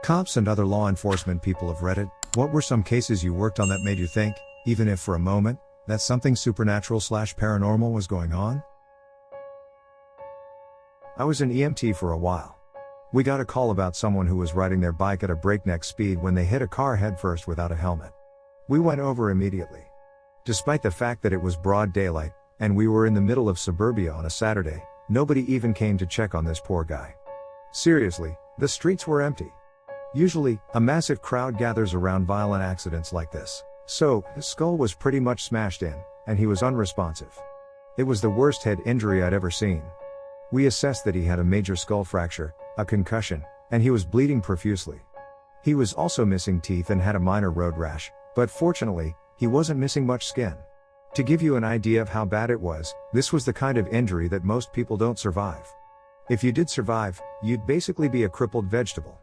Cops and other law enforcement people of Reddit, what were some cases you worked on that made you think, even if for a moment, that something supernatural/paranormal was going on? I was an EMT for a while. We got a call about someone who was riding their bike at a breakneck speed when they hit a car headfirst without a helmet. We went over immediately. Despite the fact that it was broad daylight, and we were in the middle of suburbia on a Saturday, nobody even came to check on this poor guy. Seriously, the streets were empty. Usually, a massive crowd gathers around violent accidents like this. So, his skull was pretty much smashed in, and he was unresponsive. It was the worst head injury I'd ever seen. We assessed that he had a major skull fracture, a concussion, and he was bleeding profusely. He was also missing teeth and had a minor road rash, but fortunately, he wasn't missing much skin. To give you an idea of how bad it was, this was the kind of injury that most people don't survive. If you did survive, you'd basically be a crippled vegetable.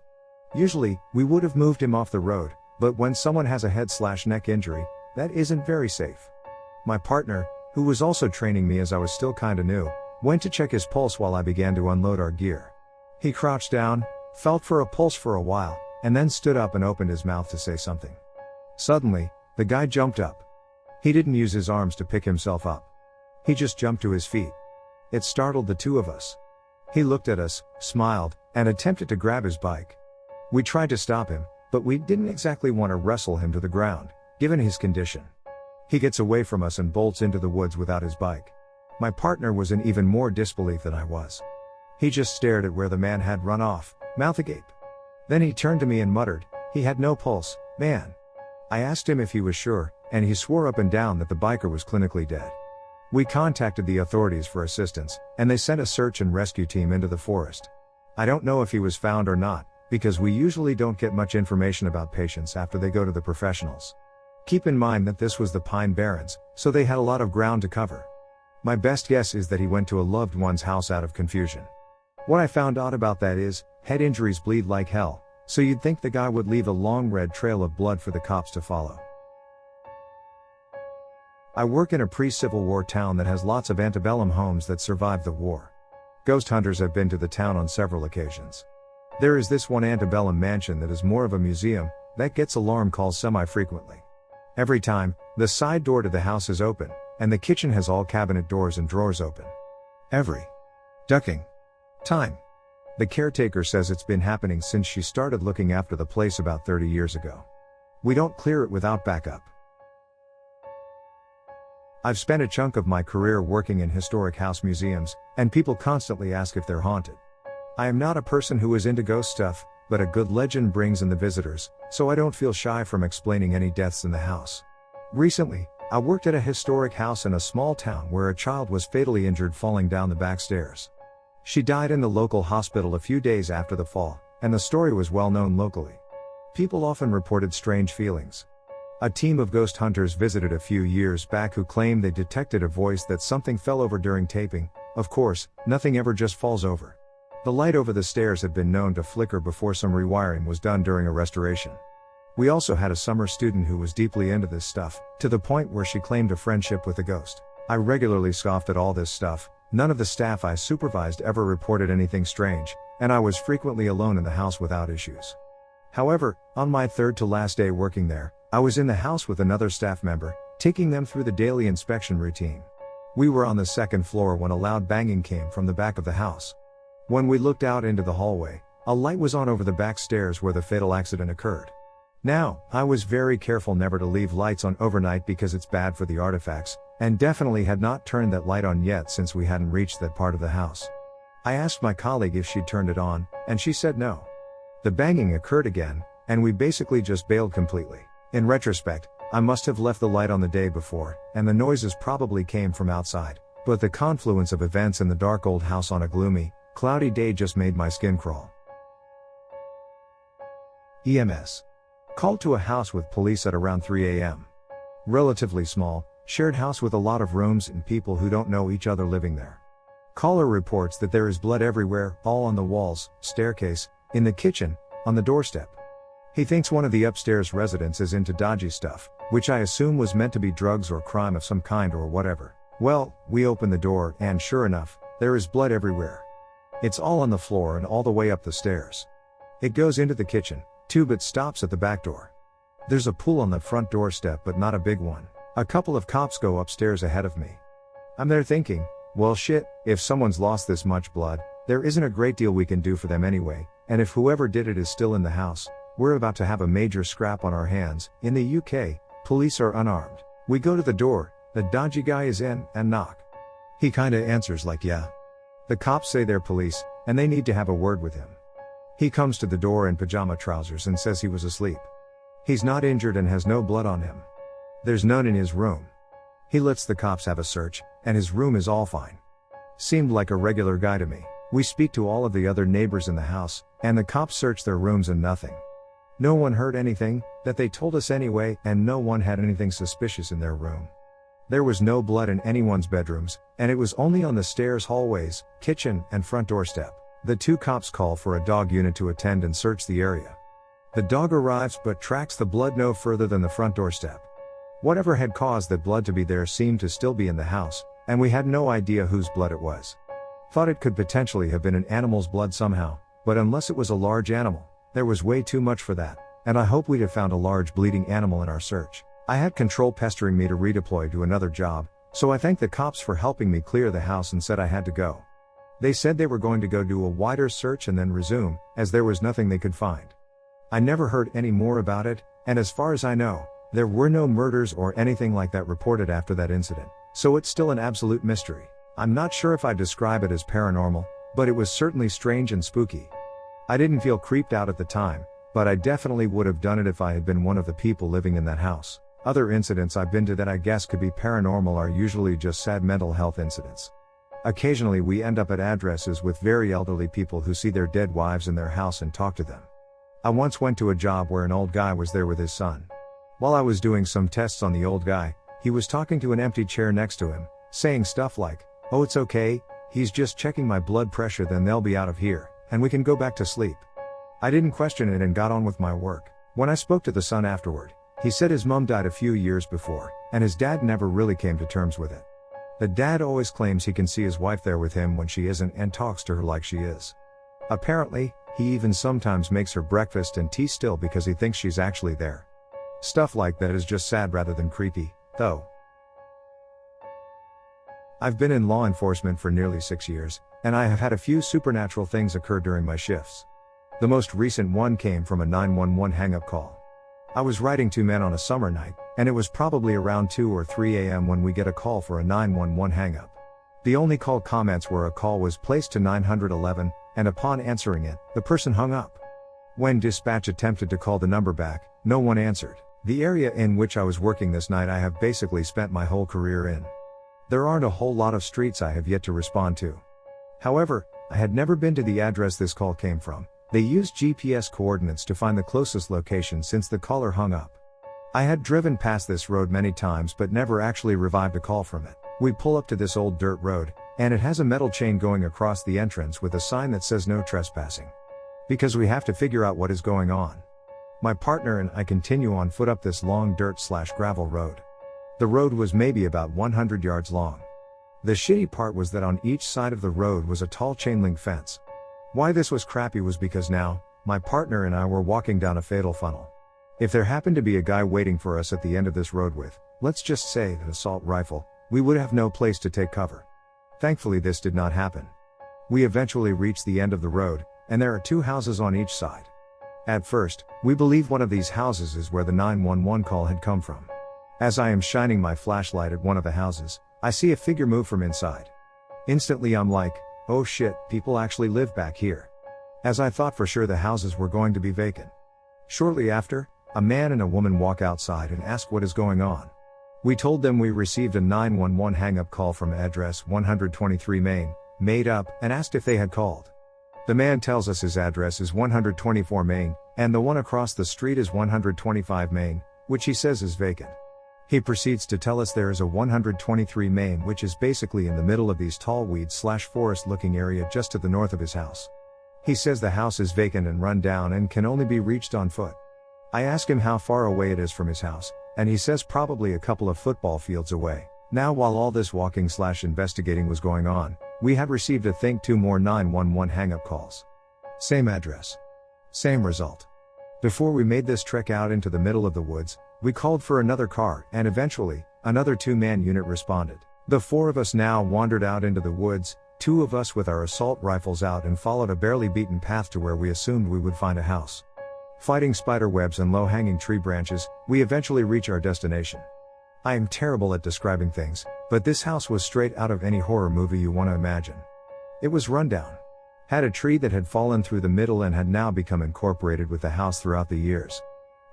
Usually, we would have moved him off the road, but when someone has a head/neck injury, that isn't very safe. My partner, who was also training me as I was still kinda new, went to check his pulse while I began to unload our gear. He crouched down, felt for a pulse for a while, and then stood up and opened his mouth to say something. Suddenly, the guy jumped up. He didn't use his arms to pick himself up. He just jumped to his feet. It startled the two of us. He looked at us, smiled, and attempted to grab his bike. We tried to stop him, but we didn't exactly want to wrestle him to the ground, given his condition. He gets away from us and bolts into the woods without his bike. My partner was in even more disbelief than I was. He just stared at where the man had run off, mouth agape. Then he turned to me and muttered, "He had no pulse, man." I asked him if he was sure, and he swore up and down that the biker was clinically dead. We contacted the authorities for assistance, and they sent a search and rescue team into the forest. I don't know if he was found or not, because we usually don't get much information about patients after they go to the professionals. Keep in mind that this was the Pine Barrens, so they had a lot of ground to cover. My best guess is that he went to a loved one's house out of confusion. What I found odd about that is, head injuries bleed like hell, so you'd think the guy would leave a long red trail of blood for the cops to follow. I work in a pre-Civil War town that has lots of antebellum homes that survived the war. Ghost hunters have been to the town on several occasions. There is this one antebellum mansion that is more of a museum, that gets alarm calls semi-frequently. Every time, the side door to the house is open, and the kitchen has all cabinet doors and drawers open. Every ducking time. The caretaker says it's been happening since she started looking after the place about 30 years ago. We don't clear it without backup. I've spent a chunk of my career working in historic house museums, and people constantly ask if they're haunted. I am not a person who is into ghost stuff, but a good legend brings in the visitors, so I don't feel shy from explaining any deaths in the house. Recently, I worked at a historic house in a small town where a child was fatally injured falling down the back stairs. She died in the local hospital a few days after the fall, and the story was well known locally. People often reported strange feelings. A team of ghost hunters visited a few years back who claimed they detected a voice that something fell over during taping. Of course, nothing ever just falls over. The light over the stairs had been known to flicker before some rewiring was done during a restoration. We also had a summer student who was deeply into this stuff, to the point where she claimed a friendship with the ghost. I regularly scoffed at all this stuff. None of the staff I supervised ever reported anything strange, and I was frequently alone in the house without issues. However, on my third to last day working there, I was in the house with another staff member, taking them through the daily inspection routine. We were on the second floor when a loud banging came from the back of the house. When we looked out into the hallway, a light was on over the back stairs where the fatal accident occurred. Now, I was very careful never to leave lights on overnight because it's bad for the artifacts, and definitely had not turned that light on yet since we hadn't reached that part of the house. I asked my colleague if she'd turned it on, and she said no. The banging occurred again, and we basically just bailed completely. In retrospect, I must have left the light on the day before, and the noises probably came from outside, but the confluence of events in the dark old house on a gloomy, cloudy day just made my skin crawl. EMS. Called to a house with police at around 3 a.m. Relatively small, shared house with a lot of rooms and people who don't know each other living there. Caller reports that there is blood everywhere, all on the walls, staircase, in the kitchen, on the doorstep. He thinks one of the upstairs residents is into dodgy stuff, which I assume was meant to be drugs or crime of some kind or whatever. Well, we open the door, and sure enough, there is blood everywhere. It's all on the floor and all the way up the stairs. It goes into the kitchen, too, but stops at the back door. There's a pool on the front doorstep, but not a big one. A couple of cops go upstairs ahead of me. I'm there thinking, well shit, if someone's lost this much blood, there isn't a great deal we can do for them anyway, and if whoever did it is still in the house, we're about to have a major scrap on our hands. In the UK, police are unarmed. We go to the door, the dodgy guy is in, and knock. He kinda answers like yeah. The cops say they're police, and they need to have a word with him. He comes to the door in pajama trousers and says he was asleep. He's not injured and has no blood on him. There's none in his room. He lets the cops have a search, and his room is all fine. Seemed like a regular guy to me. We speak to all of the other neighbors in the house, and the cops search their rooms and nothing. No one heard anything, that they told us anyway, and no one had anything suspicious in their room. There was no blood in anyone's bedrooms, and it was only on the stairs, hallways, kitchen, and front doorstep. The two cops call for a dog unit to attend and search the area. The dog arrives but tracks the blood no further than the front doorstep. Whatever had caused that blood to be there seemed to still be in the house, and we had no idea whose blood it was. Thought it could potentially have been an animal's blood somehow, but unless it was a large animal, there was way too much for that, and I hope we'd have found a large bleeding animal in our search. I had control pestering me to redeploy to another job, so I thanked the cops for helping me clear the house and said I had to go. They said they were going to go do a wider search and then resume, as there was nothing they could find. I never heard any more about it, and as far as I know, there were no murders or anything like that reported after that incident, so it's still an absolute mystery. I'm not sure if I'd describe it as paranormal, but it was certainly strange and spooky. I didn't feel creeped out at the time, but I definitely would have done it if I had been one of the people living in that house. Other incidents I've been to that I guess could be paranormal are usually just sad mental health incidents. Occasionally we end up at addresses with very elderly people who see their dead wives in their house and talk to them. I once went to a job where an old guy was there with his son. While I was doing some tests on the old guy, he was talking to an empty chair next to him, saying stuff like, "Oh, it's okay, he's just checking my blood pressure, then they'll be out of here, and we can go back to sleep." I didn't question it and got on with my work. When I spoke to the son afterward, he said his mom died a few years before, and his dad never really came to terms with it. The dad always claims he can see his wife there with him when she isn't and talks to her like she is. Apparently, he even sometimes makes her breakfast and tea still because he thinks she's actually there. Stuff like that is just sad rather than creepy, though. I've been in law enforcement for nearly 6 years, and I have had a few supernatural things occur during my shifts. The most recent one came from a 911 hang-up call. I was riding two men on a summer night, and it was probably around 2 or 3 a.m. when we get a call for a 911 hang-up. The only call comments were a call was placed to 911, and upon answering it, the person hung up. When dispatch attempted to call the number back, no one answered. The area in which I was working this night I have basically spent my whole career in. There aren't a whole lot of streets I have yet to respond to. However, I had never been to the address this call came from. They used GPS coordinates to find the closest location since the caller hung up. I had driven past this road many times but never actually revived a call from it. We pull up to this old dirt road, and it has a metal chain going across the entrance with a sign that says no trespassing. Because we have to figure out what is going on. My partner and I continue on foot up this long dirt/gravel road. The road was maybe about 100 yards long. The shitty part was that on each side of the road was a tall chain link fence. Why this was crappy was because now, my partner and I were walking down a fatal funnel. If there happened to be a guy waiting for us at the end of this road with, let's just say, an assault rifle, we would have no place to take cover. Thankfully this did not happen. We eventually reached the end of the road, and there are 2 houses on each side. At first, we believe one of these houses is where the 911 call had come from. As I am shining my flashlight at one of the houses, I see a figure move from inside. Instantly I'm like, oh shit, people actually live back here. As I thought for sure the houses were going to be vacant. Shortly after, a man and a woman walk outside and ask what is going on. We told them we received a 911 hang-up call from address 123 Main, made up, and asked if they had called. The man tells us his address is 124 Main, and the one across the street is 125 Main, which he says is vacant. He proceeds to tell us there is a 123 Main which is basically in the middle of these tall weeds/forest looking area just to the north of his house. He says the house is vacant and run down and can only be reached on foot. I ask him how far away it is from his house, and he says probably a couple of football fields away. Now while all this walking/investigating was going on, we had received 2 more 911 hang-up calls. Same address. Same result. Before we made this trek out into the middle of the woods, we called for another car, and eventually, another two-man unit responded. The four of us now wandered out into the woods, two of us with our assault rifles out, and followed a barely beaten path to where we assumed we would find a house. Fighting spider webs and low-hanging tree branches, we eventually reach our destination. I am terrible at describing things, but this house was straight out of any horror movie you want to imagine. It was rundown. Had a tree that had fallen through the middle and had now become incorporated with the house throughout the years.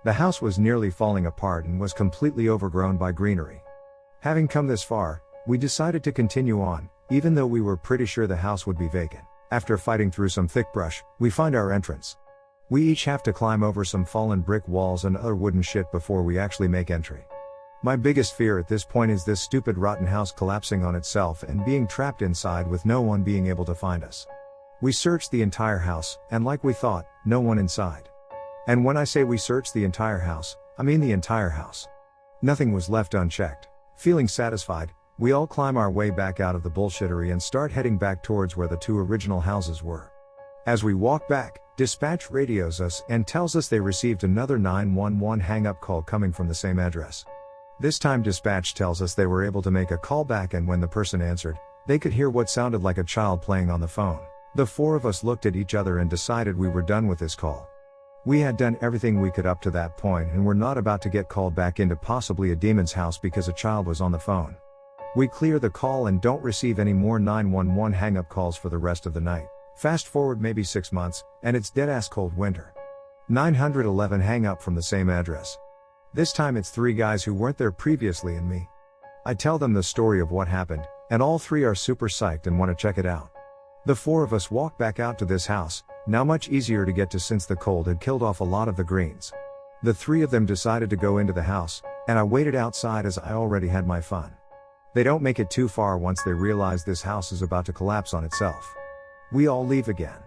The house was nearly falling apart and was completely overgrown by greenery. Having come this far, we decided to continue on, even though we were pretty sure the house would be vacant. After fighting through some thick brush, we find our entrance. We each have to climb over some fallen brick walls and other wooden shit before we actually make entry. My biggest fear at this point is this stupid rotten house collapsing on itself and being trapped inside with no one being able to find us. We searched the entire house, and like we thought, no one inside. And when I say we searched the entire house, I mean the entire house. Nothing was left unchecked. Feeling satisfied, we all climb our way back out of the bullshittery and start heading back towards where the two original houses were. As we walk back, dispatch radios us and tells us they received another 911 hang-up call coming from the same address. This time dispatch tells us they were able to make a call back, and when the person answered, they could hear what sounded like a child playing on the phone. The four of us looked at each other and decided we were done with this call. We had done everything we could up to that point and were not about to get called back into possibly a demon's house because a child was on the phone. We clear the call and don't receive any more 911 hang-up calls for the rest of the night. Fast forward maybe 6 months, and it's dead-ass cold winter. 911 hang-up from the same address. This time it's 3 guys who weren't there previously and me. I tell them the story of what happened, and all 3 are super psyched and want to check it out. The 4 of us walk back out to this house, now much easier to get to since the cold had killed off a lot of the greens. The 3 of them decided to go into the house, and I waited outside as I already had my fun. They don't make it too far once they realize this house is about to collapse on itself. We all leave again.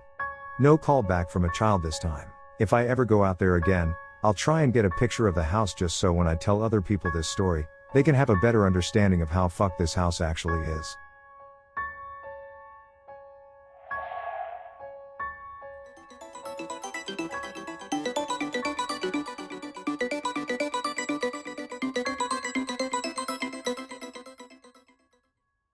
No call back from a child this time. If I ever go out there again, I'll try and get a picture of the house just so when I tell other people this story, they can have a better understanding of how fucked this house actually is.